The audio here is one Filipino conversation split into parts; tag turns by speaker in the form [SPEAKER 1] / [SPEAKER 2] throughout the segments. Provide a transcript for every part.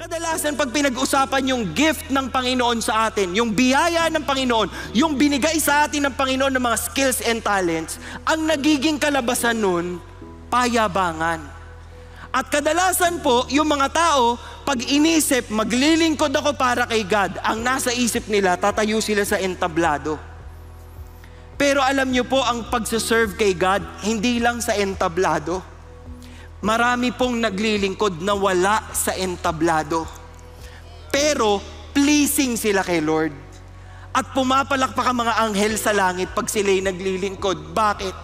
[SPEAKER 1] Kadalasan pag pinag-usapan yung gift ng Panginoon sa atin, yung biyaya ng Panginoon, yung binigay sa atin ng Panginoon ng mga skills and talents, ang nagiging kalabasan nun, payabangan. At kadalasan po, yung mga tao, pag inisip, maglilingkod ako para kay God, ang nasa isip nila, tatayo sila sa entablado. Pero alam niyo po, ang pagsaserve kay God, hindi lang sa entablado. Marami pong naglilingkod na wala sa entablado. Pero pleasing sila kay Lord. At pumapalakpak ang mga anghel sa langit pag sila'y naglilingkod. Bakit?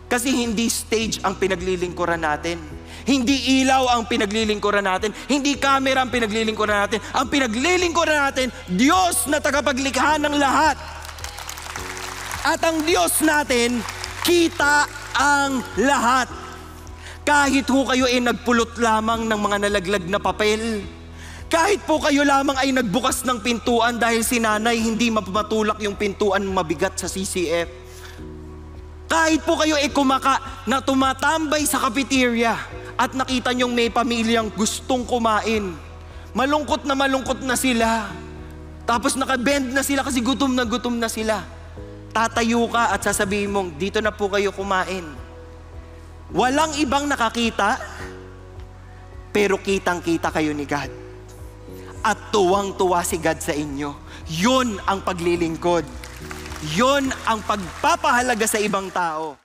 [SPEAKER 1] Kasi hindi stage ang pinaglilingkuran natin. Hindi ilaw ang pinaglilingkuran natin. Hindi camera ang pinaglilingkuran natin. Ang pinaglilingkuran natin, Diyos na tagapaglikha ng lahat. At ang Diyos natin, kita ang lahat. Kahit po kayo ay nagpulot lamang ng mga nalaglag na papel. Kahit po kayo lamang ay nagbukas ng pintuan dahil si nanay hindi mapamatulak yung pintuan mabigat sa CCF. Kahit po kayo ay na tumatambay sa cafeteria at nakita nyong may pamilyang gustong kumain. Malungkot na sila. Tapos nakabend na sila kasi gutom na sila. Tatayo ka at sasabihin mong, dito na po kayo kumain. Walang ibang nakakita, pero kitang-kita kayo ni God. At tuwang-tuwa si God sa inyo. Yun ang paglilingkod. Yun ang pagpapahalaga sa ibang tao.